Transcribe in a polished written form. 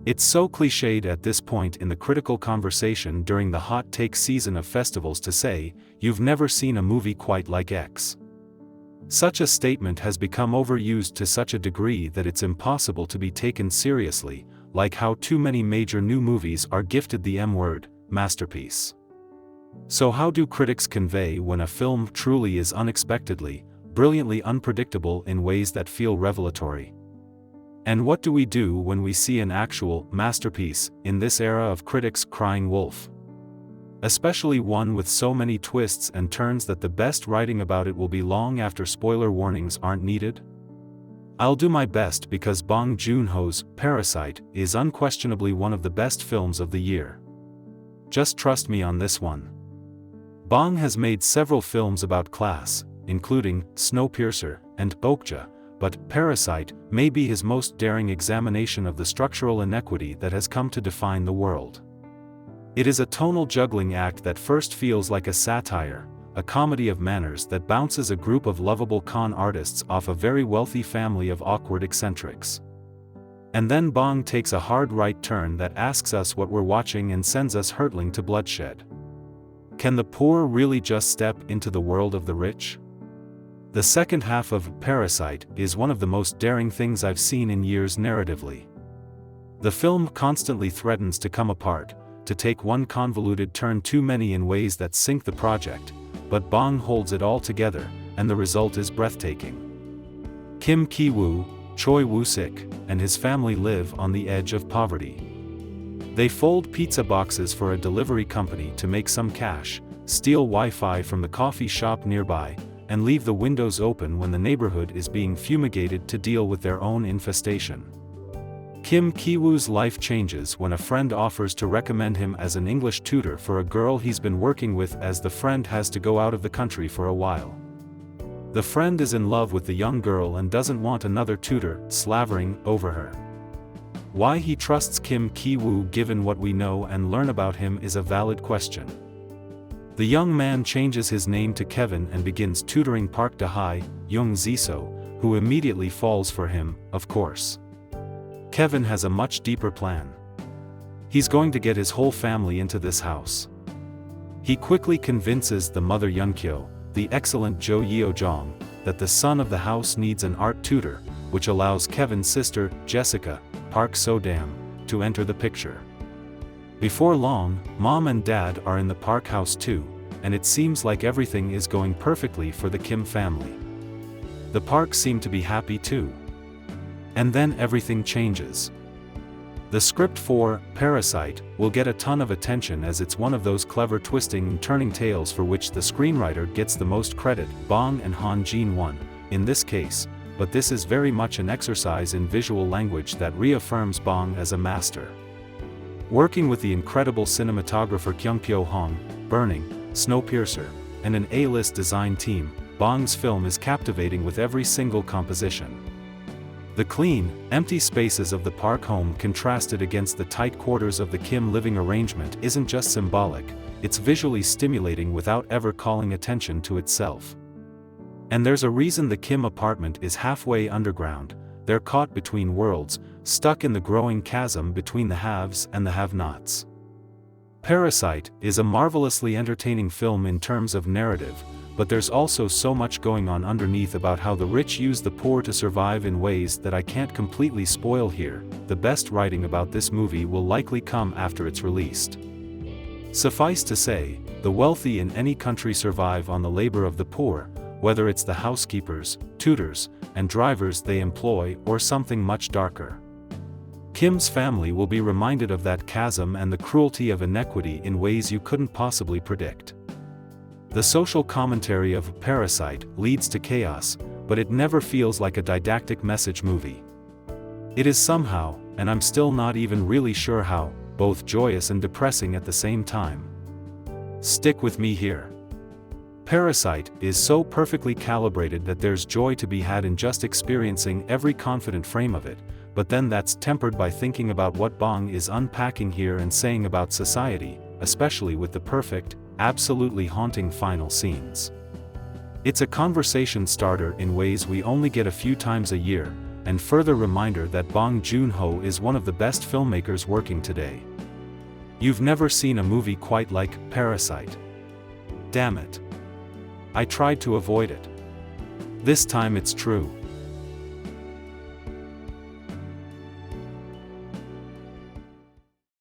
It's so clichéd at this point in the critical conversation during the hot take season of festivals to say, "You've never seen a movie quite like X." Such a statement has become overused to such a degree that it's impossible to be taken seriously, like how too many major new movies are gifted the M-word, masterpiece. So how do critics convey when a film truly is unexpectedly, brilliantly unpredictable in ways that feel revelatory? And what do we do when we see an actual masterpiece in this era of critics crying wolf? Especially one with so many twists and turns that the best writing about it will be long after spoiler warnings aren't needed? I'll do my best because Bong Joon-ho's Parasite is unquestionably one of the best films of the year. Just trust me on this one. Bong has made several films about class, including Snowpiercer and Okja, but Parasite may be his most daring examination of the structural inequity that has come to define the world. It is a tonal juggling act that first feels like a satire, a comedy of manners that bounces a group of lovable con artists off a very wealthy family of awkward eccentrics. And then Bong takes a hard right turn that asks us what we're watching and sends us hurtling to bloodshed. Can the poor really just step into the world of the rich? The second half of Parasite is one of the most daring things I've seen in years narratively. The film constantly threatens to come apart, to take one convoluted turn too many in ways that sink the project, but Bong holds it all together, and the result is breathtaking. Kim Ki-woo, Choi Woo-sik, and his family live on the edge of poverty. They fold pizza boxes for a delivery company to make some cash, steal Wi-Fi from the coffee shop nearby, and leave the windows open when the neighborhood is being fumigated to deal with their own infestation. Kim Ki-woo's life changes when a friend offers to recommend him as an English tutor for a girl he's been working with, as the friend has to go out of the country for a while. The friend is in love with the young girl and doesn't want another tutor slavering over her. Why he trusts Kim Ki-woo given what we know and learn about him is a valid question. The young man changes his name to Kevin and begins tutoring Park Da-hae, Young Ziso, who immediately falls for him, of course. Kevin has a much deeper plan. He's going to get his whole family into this house. He quickly convinces the mother Yun-kyo, the excellent Jo Yeo-jeong, that the son of the house needs an art tutor, which allows Kevin's sister, Jessica, Park So-dam, to enter the picture. Before long, mom and dad are in the Park house too, and it seems like everything is going perfectly for the Kim family. The Parks seem to be happy too. And then everything changes. The script for Parasite will get a ton of attention as it's one of those clever twisting and turning tales for which the screenwriter gets the most credit, Bong and Han Jin-won, in this case, but this is very much an exercise in visual language that reaffirms Bong as a master. Working with the incredible cinematographer Kyung Pyo-hong, Burning, Snowpiercer, and an A-list design team, Bong's film is captivating with every single composition. The clean, empty spaces of the Park home contrasted against the tight quarters of the Kim living arrangement isn't just symbolic, it's visually stimulating without ever calling attention to itself. And there's a reason the Kim apartment is halfway underground. They're caught between worlds, stuck in the growing chasm between the haves and the have-nots. Parasite is a marvelously entertaining film in terms of narrative, but there's also so much going on underneath about how the rich use the poor to survive in ways that I can't completely spoil here. The best writing about this movie will likely come after it's released. Suffice to say, the wealthy in any country survive on the labor of the poor, whether it's the housekeepers, tutors, and drivers they employ or something much darker. Kim's family will be reminded of that chasm and the cruelty of inequity in ways you couldn't possibly predict. The social commentary of Parasite leads to chaos, but it never feels like a didactic message movie. It is somehow, and I'm still not even really sure how, both joyous and depressing at the same time. Stick with me here. Parasite is so perfectly calibrated that there's joy to be had in just experiencing every confident frame of it, but then that's tempered by thinking about what Bong is unpacking here and saying about society, especially with the perfect, absolutely haunting final scenes. It's a conversation starter in ways we only get a few times a year, and further reminder that Bong Joon-ho is one of the best filmmakers working today. You've never seen a movie quite like Parasite. Damn it. I tried to avoid it. This time it's true.